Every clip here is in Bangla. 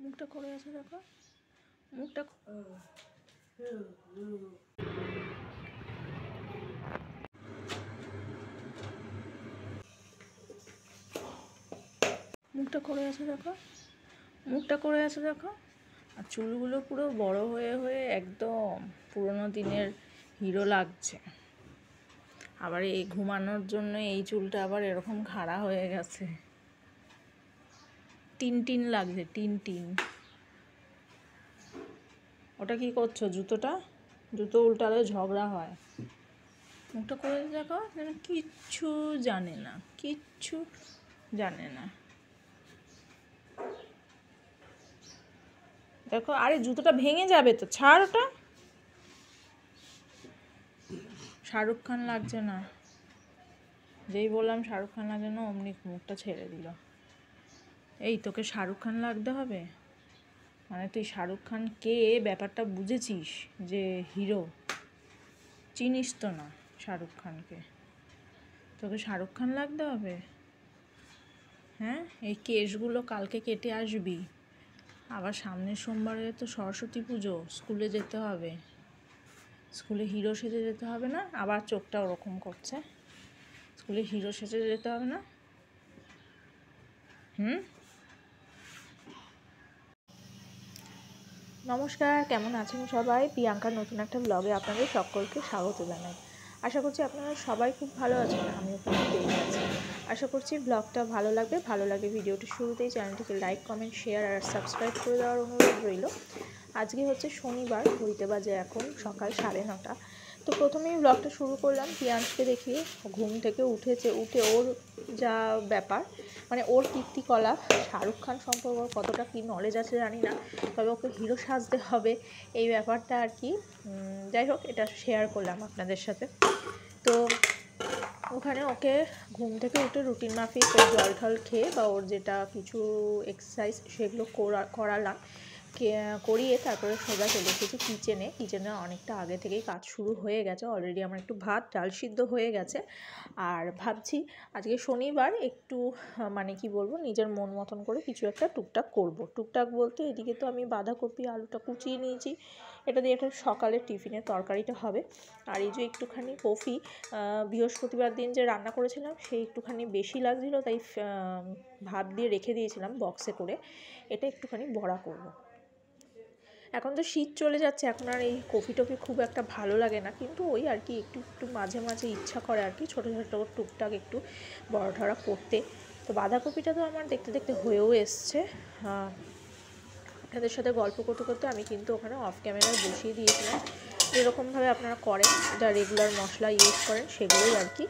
মুখটা করে আছে দেখো, মুখটা মুখটা করে আছে দেখো, মুখটা করে আছে দেখো। আর চুলগুলো পুরো বড় হয়ে হয়ে একদম পুরোনো দিনের হিরো লাগছে। আবার এই ঘুমানোর জন্য এই চুলটা আবার এরকম খাড়া হয়ে গেছে, টিন টিন লাগছে, টিন টিন। ওটা কি করছো? জুতো উল্টালে ঝগড়া হয়। মুখটা করে দেখো, কিচ্ছু জানে না, কিচ্ছু জানে না। দেখো, আরে জুতোটা ভেঙে যাবে তো, ছাড় ওটা। শাহরুখ খান লাগছে না, যেই বললাম শাহরুখ খান লাগছে না অমনি মুখটা ছেড়ে দিল। এই তোকে শাহরুখ খান লাগতে হবে? মানে তুই শাহরুখ খান কে ব্যাপারটা বুঝেছিস, যে হিরো? চিনিস তো না শাহরুখ খানকে, তোকে শাহরুখ খান লাগতে হবে? হ্যাঁ, এই কেশগুলো কালকে কেটে আসবি, আবার সামনের সোমবারে তো সরস্বতী পুজো, স্কুলে যেতে হবে, স্কুলে হিরো সেজে যেতে হবে না? আবার চোখটা ওরকম করছে, স্কুলে হিরো সেজে যেতে হবে না? নমস্কার, কেমন আছেন সবাই? প্রিয়াঙ্কার নতুন একটা ব্লগে আপনাদের সকলকে স্বাগত জানাই। আশা করছি আপনারা সবাই খুব ভালো আছেন, আমিও খুব পেয়ে আছি। আশা করছি ব্লগটা ভালো লাগবে ভিডিওটি শুরুতেই চ্যানেলটিকে লাইক, কমেন্ট, শেয়ার আর সাবস্ক্রাইব করে দেওয়ার অনুরোধ রইল। আজকে হচ্ছে শনিবার, ঘড়িতে বাজে এখন সকাল 9:30। তো প্রথমেই ব্লগটা শুরু করলাম প্রিয়াংশকে দেখিয়ে। ঘুম থেকে উঠে ওর যা ব্যাপার, মানে ওর কীর্তিকলাপ, শাহরুখ খান সম্পর্কে কতটা কী নলেজ আছে জানি না, তবে ওকে হিরো সাজতে হবে এই ব্যাপারটা আর কি। যাই হোক, এটা শেয়ার করলাম আপনাদের সাথে। তো ওখানে ওকে ঘুম থেকে উঠে রুটিন মাফিক জল ঠল খেয়ে বা ওর যেটা কিছু এক্সারসাইজ সেগুলো করালাম, করিয়ে তারপরে সোজা চলে এসেছি কিচেনে অনেকটা আগে থেকেই কাজ শুরু হয়ে গেছে। অলরেডি আমার একটু ভাত ডাল সিদ্ধ হয়ে গেছে। আর ভাবছি আজকে শনিবার একটু মানে কি বলবো, নিজের মন মতন করে কিছু একটা টুকটাক করব। টুকটাক বলতে এদিকে তো আমি বাঁধাকপি আলুটা কুচিয়ে নিয়েছি, এটা দিয়ে একটা সকালের টিফিনের তরকারিটা হবে। আর এই যে একটুখানি কফি বৃহস্পতিবার দিন যে রান্না করেছিলাম সেই একটুখানি বেশি লাগছিল, তাই ভাপ দিয়ে রেখে দিয়েছিলাম বক্সে করে। এটা একটুখানি বড়া করব। এখন তো শীত চলে যাচ্ছে, এখন আর এই কফি টফি খুব একটা ভালো লাগে না, কিন্তু ওই আর কি একটু একটু মাঝে মাঝে ইচ্ছা করে আর কি ছোটো ছোটো টুকটাক একটু বড়া ঠড়া করতে। তো বাঁধাকপিটা তো আমার দেখতে দেখতে হয়েও এসছে। আপনাদের সাথে গল্প করতে করতে আমি কিন্তু ওখানে অফ ক্যামেরায় বসিয়ে দিয়েছিলাম, যেরকমভাবে আপনারা করেন, যা রেগুলার মশলা ইউজ করেন সেগুলোই আর কি।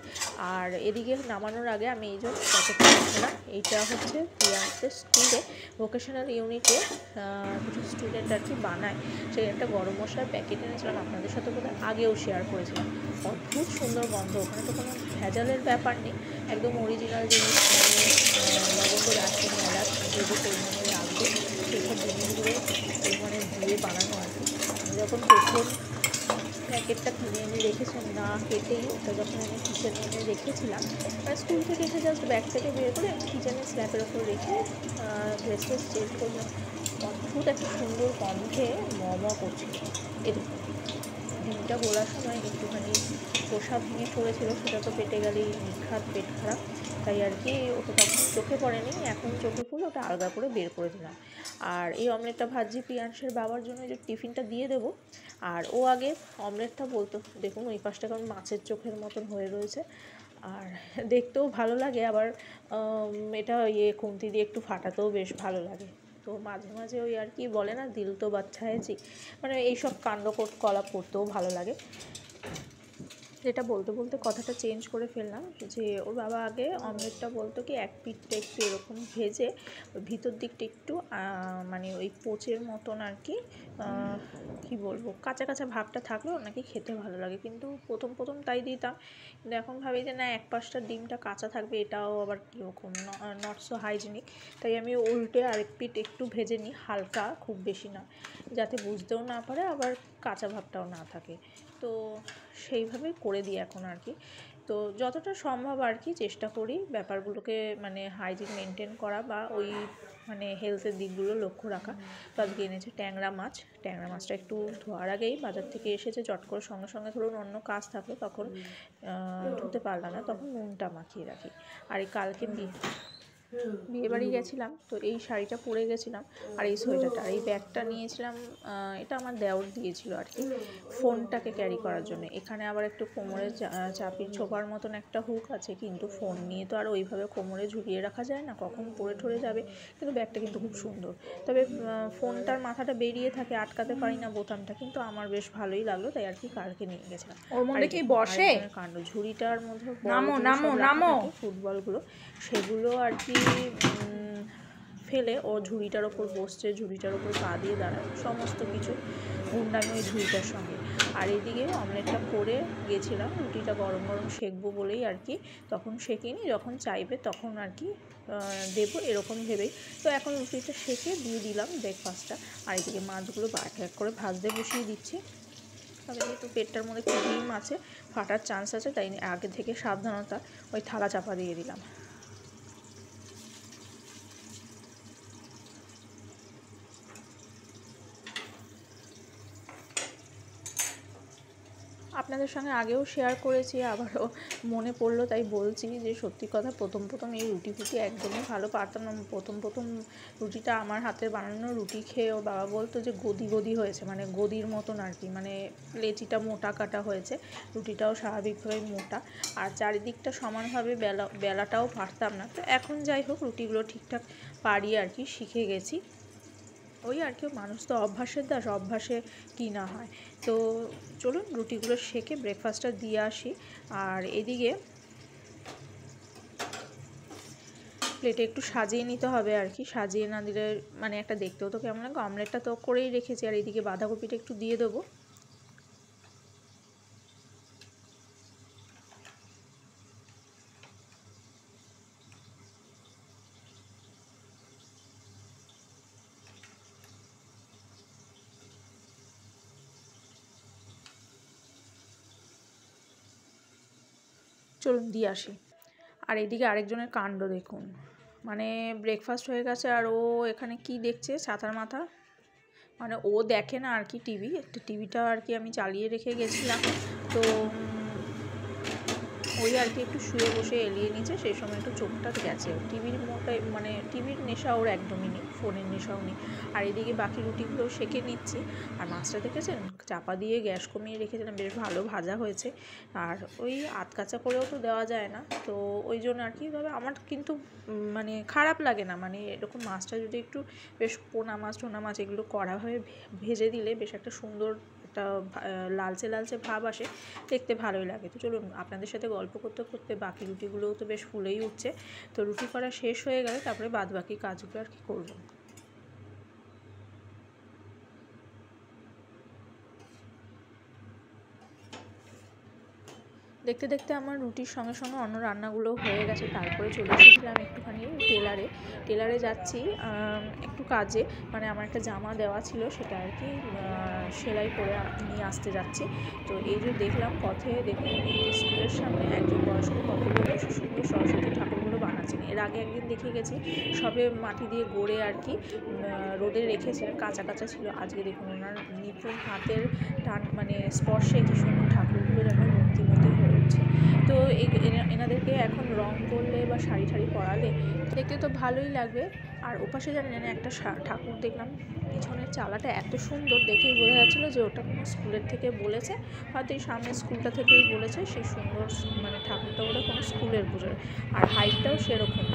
আর এদিকে নামানোর আগে আমি এই যে প্যাকেটটা দেখলাম, এইটা হচ্ছে প্রিয়াংশদের স্কুলে ভোকেশনাল ইউনিটে কিছু স্টুডেন্ট আর কি বানায়, সেই একটা গরম মশলার প্যাকেট এনেছিলাম, আপনাদের সাথে বোধহয় আগেও শেয়ার করেছিলাম। অদ্ভুত সুন্দর গন্ধ, ওখানে তো কোনো ভেজালের ব্যাপার নেই, একদম অরিজিনাল জিনিস, লবঙ্গ, দারচিনি, এলাচ যে পরিমাণে রাখবে সেইসব জিনিসগুলো পরিমাণে দিয়ে বানানো আর কি। আমি যখন প্রথম প্যাকেটটা কিনে এনে রেখেছিলাম, না কেটেই ওটা যখন আমি কিচেনে এনে রেখেছিলাম, মানে স্কুল থেকে এসে জাস্ট ব্যাগ থেকে বের করে আমি কিচেনের স্ল্যাপের ওপর রেখে ড্রেস চেঞ্জ করলাম, অদ্ভুত একটা সুন্দর গন্ধে করছিল। এরকম ডিমটা গোলার সময় একটুখানি খোসা ভেঙে পড়েছিল, সেটা তো পেটে গেলেই নিখাত পেট খারাপ, তাই আর কি ওটা তখন চোখে পড়েনি, এখন চোখে পড়লে ওটা আলাদা করে বের করে দিলাম। আর এই অমলেটটা ভাজি প্রিয়াংশের বাবার জন্য যে টিফিনটা দিয়ে দেবো। আর ও আগে অমলেটটা বলতো, দেখুন ওই পাশটা কেমন মাছের চোখের মতন হয়ে রয়েছে, আর দেখতেও ভালো লাগে, আবার এটা খুন্তি দিয়ে একটু ফাটাতেও বেশ ভালো লাগে। তো মাঝে মাঝে ওই আর কি বলে না, দিল তো বাচ্চা হয়েছি, মানে এইসব কাণ্ড কলাপ করতেও ভালো লাগে। যেটা বলতে বলতে কথাটা চেঞ্জ করে ফেললাম, যে ওর বাবা আগে অমলেটটা বলতো কি এক পিঠটা একটু এরকম ভেজে ওই ভিতর দিকটা একটু মানে ওই পোচের মতন আর কি, কী বলবো, কাঁচা কাঁচা ভাবটা থাকলেও নাকি খেতে ভালো লাগে, কিন্তু প্রথম প্রথম তাই দিতাম, কিন্তু এখন ভাবি যে না, এক পাশটা ডিমটা কাঁচা থাকবে, এটাও আবার কীরকম নট সো হাইজেনিক, তাই আমি উল্টে আরেক পিঠ একটু ভেজে নিই হালকা, খুব বেশি না, যাতে বুঝতেও না পারে আবার কাঁচা ভাবটাও না থাকে। তো সেইভাবেই করে দিই এখন আর কি। তো যতটা সম্ভব আর কি চেষ্টা করি ব্যাপারগুলোকে মানে হাইজিন মেনটেন করা, বা ওই মানে হেলথের দিকগুলো লক্ষ্য রাখা। তো আজকে এনেছে ট্যাংরা মাছ। ট্যাংরা মাছটা একটু ধোয়ার আগেই বাজার থেকে এসেছে, চট করে সঙ্গে সঙ্গে ধরুন অন্য কাজ থাকলো তখন ধুতে পারলাম না, তখন নুনটা মাখিয়ে রাখি। আর এই কালকে বিয়েবাড়ি গেছিলাম, তো এই শাড়িটা পরে গেছিলাম আর এই সোয়েটারটা আর এই ব্যাগটা নিয়েছিলাম। এটা আমার দেওর দিয়েছিল আর কি, ফোনটাকে ক্যারি করার জন্য। এখানে আবার একটু কোমরে চাপির ছোপার মতন একটা হুক আছে, কিন্তু ফোন নিয়ে তো আর ওইভাবে কোমরে ঝুলিয়ে রাখা যায় না, কখন পড়ে ঠরে যাবে। কিন্তু ব্যাগটা কিন্তু খুব সুন্দর, তবে ফোনটার মাথাটা বেরিয়ে থাকে, আটকাতে পারি না বোতামটা, কিন্তু আমার বেশ ভালোই লাগলো, তাই আর কি কালকে নিয়ে গেছিলাম। ওর মধ্যে কি বসে কাণ্ড, ঝুড়িটার মধ্যে ফুটবলগুলো সেগুলো আর কি ফেলে ও ঝুড়িটার ওপর বসছে, ঝুড়িটার ওপর পা দিয়ে দাঁড়ায়, সমস্ত কিছু গুন্ডামি ওই ঝুড়িটার সঙ্গে। আর এদিকে অমলেটটা করে গেছিলাম, রুটিটা গরম গরম সেঁকবো বলেই আর কি, তখন সেঁকিনি, যখন চাইবে তখন আর কি দেবো এরকম ভেবেই। তো এখন রুটিটা সেঁকে দিয়ে দিলাম ব্রেকফাস্টটা। আর এদিকে মাছগুলো এক এক করে ভাজতে বসিয়ে দিচ্ছি। তবে যেহেতু পেটটার মধ্যে একটু ডিম আছে, ফাটার চান্স আছে, তাই আগে থেকে সাবধানতা ওই থালা চাপা দিয়ে দিলাম। আপনাদের সঙ্গে আগেও শেয়ার করেছি, আবারও মনে পড়লো তাই বলছি যে সত্যি কথা, প্রথম এই রুটি ফুটি একদমই ভালো পারতাম না। প্রথম রুটিটা আমার হাতের বানানো রুটি খেয়ে ওর বাবা বলতো যে গদি হয়েছে, মানে গদির মতন আর কি, মানে লেচিটা মোটা কাটা হয়েছে, রুটিটাও স্বাভাবিকভাবে মোটা, আর চারিদিকটা সমানভাবে বেলাটাও পারতাম না। তো এখন যাই হোক, রুটিগুলো ঠিকঠাক পারি আর কি, শিখে গেছি। ওই আর কি, মানুষ তো অভ্যাসের দাস, অভ্যাসে কি না হয়। তো চলুন রুটিগুলো সেঁকে ব্রেকফাস্টটা দিয়ে আসি। আর এদিকে প্লেটে একটু সাজিয়ে নিতে হবে আর কি, সাজিয়ে না দিলে মানে একটা দেখতেও তো কেমন লাগে। অমলেটটা তো করেই রেখেছি, আর এদিকে বাঁধাকপিটা একটু দিয়ে দেবো। চলুন দিয়ে আসি। আর এদিকে আরেকজনের কাণ্ড দেখুন, মানে ব্রেকফাস্ট হয়ে গেছে আর ও এখানে কি দেখছে ছাতার মাথা, মানে ও দেখে না আর কি টিভিটা আর কি আমি চালিয়ে রেখে গেছিলাম, তো ওই আর কি একটু শুয়ে বসে এলিয়ে নিচ্ছে, সেই সময় একটু চোখটা গেছে। টিভির মোটাই মানে টিভির নেশা ওর একদমই নেই, ফোনের নেশাও নেই। আর এদিকে বাকি রুটিগুলো সেঁকে নিচ্ছি। আর মাছটা দেখেছেন চাপা দিয়ে গ্যাস কমিয়ে রেখেছিলাম, বেশ ভালো ভাজা হয়েছে। আর ওই আধকাচা করেও তো দেওয়া যায় না, তো ওই জন্য আর কি। তবে আমার কিন্তু মানে খারাপ লাগে না, মানে এরকম মাছটা যদি একটু বেশ পোনা মাছ এগুলো কড়াভাবে ভেজে দিলে বেশ একটা সুন্দর একটা লালচে ভাব আসে, দেখতে ভালোই লাগে। তো চলুন আপনাদের সাথে গল্প করতে করতে বাকি রুটিগুলোও তো বেশ ফুলেই উঠছে, তো রুটি করা শেষ হয়ে গেলে তারপরে বাদবাকি কাজগুলো আর কি করবো। দেখতে দেখতে আমার রুটির সঙ্গে সঙ্গে অন্য রান্নাগুলো হয়ে গেছে। তারপরে চলে এসেছিলাম একটুখানি টেলারে যাচ্ছি একটু কাজে, মানে আমার একটা জামা দেওয়া ছিল, সেটা আর কি সেলাই করে নিয়ে আসতে যাচ্ছি। তো এই যে দেখলাম পথে, দেখুন স্কুলের সামনে একজন বয়স্ক ভদ্রলোক বসে সুন্দর সরস্বতী ঠাকুরগুলো বানাচ্ছেন। এর আগে একদিন দেখে গেছি, সবে মাটি দিয়ে গড়ে আর কি রোদে রেখেছিলেন, কাঁচা ছিল। আজকে দেখুন ওনার নিপুণ হাতের টান মানে স্পর্শে কি সুন্দর ঠাকুরগুলো যেন মূর্তিমতি হয়ে উঠছে। তো এনাদেরকে এখন রং করলে বা শাড়ি পরালে দেখতে তো ভালোই লাগবে। আর ওপাশে জানেন একটা ঠাকুর দেখলাম, পিছনের চালাটা এত সুন্দর, দেখেই বোঝা যাচ্ছিলো যে ওটা কোনো স্কুলের থেকে বলেছে, হয়তো এই সামনের স্কুলটা থেকেই বলেছে। সেই সুন্দর মানে ঠাকুরটা ওটা কোনো স্কুলের পুজোর। আর হাইটটাও সেরকম,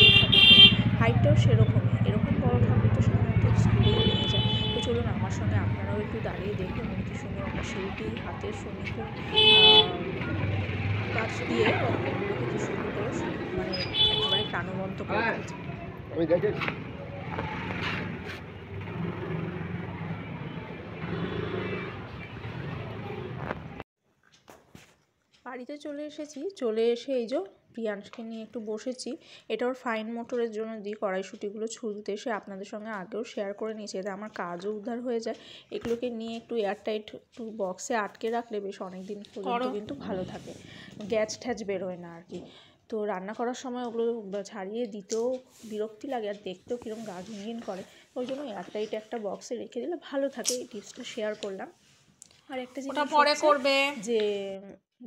এই ঠাকুরটা হাইটটাও সেরকমই, এরকম বড় ঠাকুর তো সাধারণত স্কুলেই নিয়ে যায়। তো চলুন আমার সঙ্গে আপনারাও একটু দাঁড়িয়ে দেখুন কি সুন্দর একটা শিল্পী হাতের সুনিপুণ কাজ দিয়ে এগুলোকে কি সুন্দর করে মানে একেবারে প্রাণবন্ত করে ফেলছে। আমি দেখেছি বাড়িতে চলে এসে এই যে প্রিয়াংশকে নিয়ে একটু বসেছি। এটা ওর ফাইন মোটরের জন্য দিই কড়াইশুঁটিগুলো ছুলতে, এসে আপনাদের সঙ্গে আগেও শেয়ার করে নিয়েছি, এতে আমার কাজও উদ্ধার হয়ে যায়। এগুলোকে নিয়ে একটু এয়ারটাইট একটু বক্সে আটকে রাখলে বেশ অনেক দিন পর্যন্ত কিন্তু ভালো থাকে, গ্যাস বেরোয় না আর কি। তো রান্না করার সময় ওগুলো ছাড়িয়ে দিতেও বিরক্তি লাগে আর দেখতেও কীরকম গা ঘিনঘিন করে, ওই জন্য এয়ারটাইট একটা বক্সে রেখে দিলে ভালো থাকে। এই টিপসটা শেয়ার করলাম। আর একটা জিনিস পরে করবে যে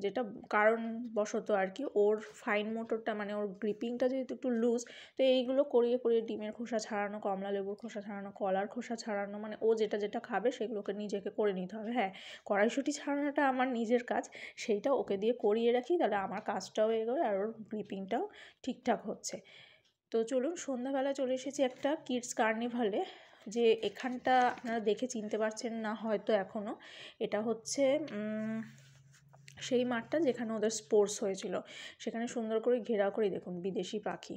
যেটা কারণবশত আর কি ওর ফাইন মোটরটা মানে ওর গ্রিপিংটা যেহেতু একটু লুজ, তো এইগুলো করিয়ে করিয়ে ডিমের খোসা ছাড়ানো, কমলা লেবুর খোসা ছাড়ানো, কলার খোসা ছাড়ানো, মানে ও যেটা যেটা খাবে সেগুলোকে নিজেকে করে নিতে হবে। হ্যাঁ, কড়াইশুঁটি ছাড়ানোটা আমার নিজের কাজ, সেইটা ওকে দিয়ে করিয়ে রাখি, তাহলে আমার কাজটাও এগোয় আর ওর গ্রিপিংটাও ঠিকঠাক হচ্ছে। তো চলুন, সন্ধ্যাবেলা চলে এসেছি একটা কিডস কার্নিভালে। যে এখানটা আপনারা দেখে চিনতে পারছেন না হয়তো এখনও, এটা হচ্ছে সেই মাঠটা যেখানে ওদের স্পোর্টস হয়েছিল, সেখানে সুন্দর করে ঘেরাও করে দেখুন বিদেশি পাখি।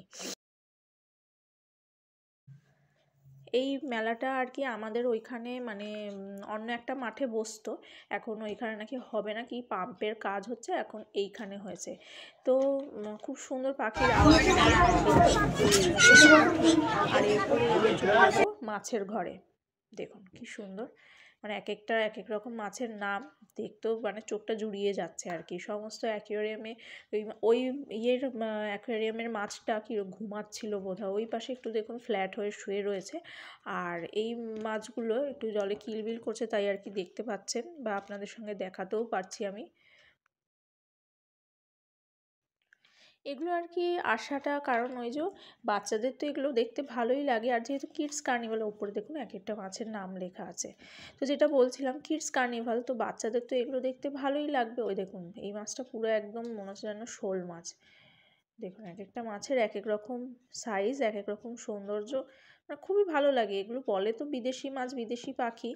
এই মেলাটা আর কি আমাদের ওইখানে মানে অন্য একটা মাঠে বসতো, এখন ওইখানে নাকি হবে না, কি পাম্পের কাজ হচ্ছে, এখন এইখানে হয়েছে। তো খুব সুন্দর পাখির আওয়াজ। আর এরপরে মাছের ঘরে দেখুন কি সুন্দর, মানে এক একটা এক এক রকম মাছের নাম, দেখতেও মানে চোখটা জুড়িয়ে যাচ্ছে আর কি। সমস্ত অ্যাকোয়ারিয়ামে ওই ইয়ের অ্যাকোয়ারিয়ামের মাছটা কি ঘুমাচ্ছিল বোধহয়, ওই পাশে একটু দেখুন ফ্ল্যাট হয়ে শুয়ে রয়েছে। আর এই মাছগুলো একটু জলে কিলবিল করছে, তাই আর কি দেখতে পাচ্ছেন বা আপনাদের সঙ্গে দেখাতেও পারছি আমি। এগুলো আর কি আসাটা কারণ ওই যে বাচ্চাদের তো এগুলো দেখতে ভালোই লাগে, আর যেহেতু কিডস কার্নিভালের উপরে দেখুন এক একটা মাছের নাম লেখা আছে, তো যেটা বলছিলাম কিডস কার্নিভাল, তো বাচ্চাদের তো এগুলো দেখতে ভালোই লাগবে। ওই দেখুন এই মাছটা পুরো একদম মনে হচ্ছে যেন শোল মাছ। দেখুন এক একটা মাছের এক এক রকম সাইজ, এক এক রকম সৌন্দর্য, মানে খুবই ভালো লাগে। এগুলো বলে তো বিদেশি মাছ, বিদেশি পাখি,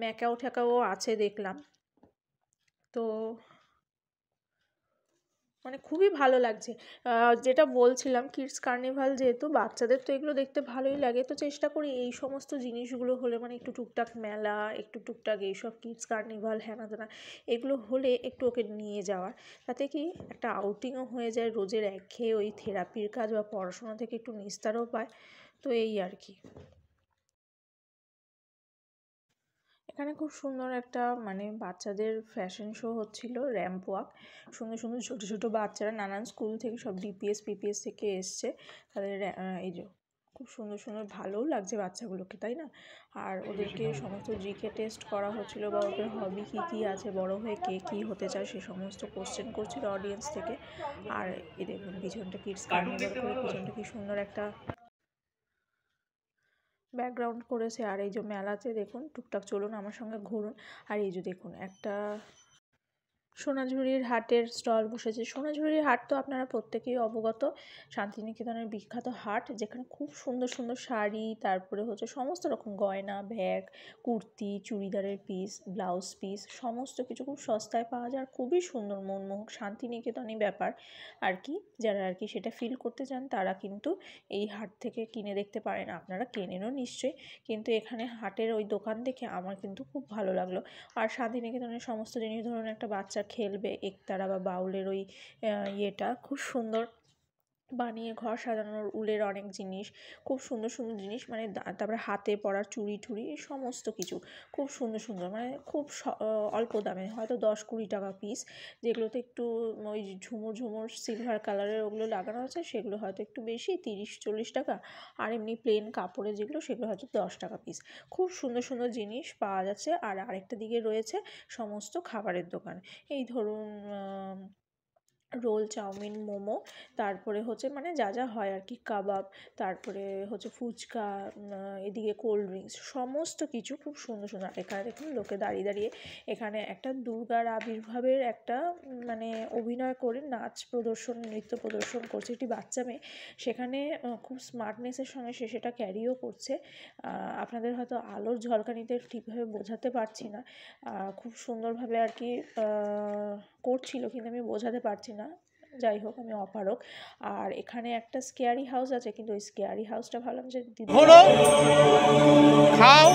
ম্যাকাও ঠ্যাকাও আছে দেখলাম। তো মানে খুবই ভালো লাগছে। যেটা বলছিলাম কিডস কার্নিভাল যেহেতু বাচ্চাদের তো এগুলো দেখতে ভালোই লাগে, তো চেষ্টা করি এই সমস্ত জিনিসগুলো হলে মানে একটু টুকটাক মেলা, একটু টুকটাক এইসব কিডস কার্নিভাল হ্যানা তেনা এগুলো হলে একটু ওকে নিয়ে যাওয়ার, তাতে কি একটা আউটিংও হয়ে যায়, রোজের একঘেয়ে ওই থেরাপির কাজ বা পড়াশোনা থেকে একটু নিস্তারও পায়। তো এই আর কি। এখানে খুব সুন্দর একটা মানে বাচ্চাদের ফ্যাশন শো হচ্ছিল, র্যাম্প ওয়াক। সুন্দর সুন্দর ছোটো ছোটো বাচ্চারা নানান স্কুল থেকে, সব ডিপিএস পিপিএস থেকে এসছে, তাদের এই যে খুব সুন্দর সুন্দর, ভালোও লাগছে বাচ্চাগুলোকে, তাই না? আর ওদেরকে সমস্ত জিকে টেস্ট করা হচ্ছিল, বা ওদের হবি কী কী আছে, বড় হয়ে কে কী হতে চায় সে সমস্ত কোশ্চেন করছিল অডিয়েন্স থেকে। আর এই দেখুন পিছনটা কিডস কার্নিভাল করে, পিছনটা কি সুন্দর একটা ব্যাকগ্রাউন্ড করেছে। আর এই যে মেলাতে দেখুন টুকটাক, চলুন আমার সঙ্গে ঘুরুন। আর এই যে দেখুন একটা সোনাঝুরির হাটের স্টল বসেছে। সোনাঝুরির হাট তো আপনারা প্রত্যেকেই অবগত, শান্তিনিকেতনের বিখ্যাত হাট, যেখানে খুব সুন্দর সুন্দর শাড়ি, তারপরে হচ্ছে সমস্ত রকম গয়না, ব্যাগ, কুর্তি, চুড়িদারের পিস, ব্লাউজ পিস, সমস্ত কিছু খুব সস্তায় পাওয়া যায়। আর খুবই সুন্দর মনমোহক শান্তিনিকেতনী ব্যাপার আর কি। যারা আর কি সেটা ফিল করতে চান তারা কিন্তু এই হাট থেকে কিনে দেখতে পারেন, আপনারা কেনেনও নিশ্চয়ই, কিন্তু এখানে হাটের ওই দোকান দেখে আমার কিন্তু খুব ভালো লাগলো। আর শান্তিনিকেতনের সমস্ত জিনিস, ধরুন একটা বাচ্চা খেলবে একতারা বা বাউলের ওই ইয়েটা খুব সুন্দর বানিয়ে, ঘর সাজানোর উলের অনেক জিনিস, খুব সুন্দর সুন্দর জিনিস, মানে তারপরে হাতে পরার চুড়ি টুড়ি, এই সমস্ত কিছু খুব সুন্দর সুন্দর, মানে খুব অল্প দামে, হয়তো 10-20 টাকা পিস। যেগুলোতে একটু ওই ঝুমুর ঝুমুর সিলভার কালারের ওগুলো লাগানো আছে, সেগুলো হয়তো একটু বেশি, 30-40 টাকা। আর এমনি প্লেন কাপড়ের যেগুলো, সেগুলো হয়তো 10 টাকা পিস। খুব সুন্দর সুন্দর জিনিস পাওয়া যাচ্ছে। আর আরেকটা দিকে রয়েছে সমস্ত খাবারের দোকান, এই ধরুন রোল, চাউমিন, মোমো, তারপরে হচ্ছে মানে যা যা হয় আর কি, কাবাব, তারপরে হচ্ছে ফুচকা, এদিকে কোল্ড ড্রিঙ্কস, সমস্ত কিছু খুব সুন্দর সুন্দর। এখানে দেখুন লোকে দাঁড়িয়ে দাঁড়িয়ে এখানে একটা দুর্গার আবির্ভাবের একটা মানে অভিনয় করে নাচ প্রদর্শন, নৃত্য প্রদর্শন করছে একটি বাচ্চা মেয়ে, সেখানে খুব স্মার্টনেসের সঙ্গে সে সেটা ক্যারিও করছে। আপনাদের হয়তো আলোর ঝলকানিতে ঠিকভাবে বোঝাতে পারছি না, খুব সুন্দরভাবে আর কি করছিল, কিন্তু আমি বোঝাতে পারছি না, যাই হোক আমি অপারক। আর এখানে একটা স্কেয়ারি হাউস আছে, কিন্তু ওই স্কেয়ারি হাউসটা ভাবলাম যে দিদি খাও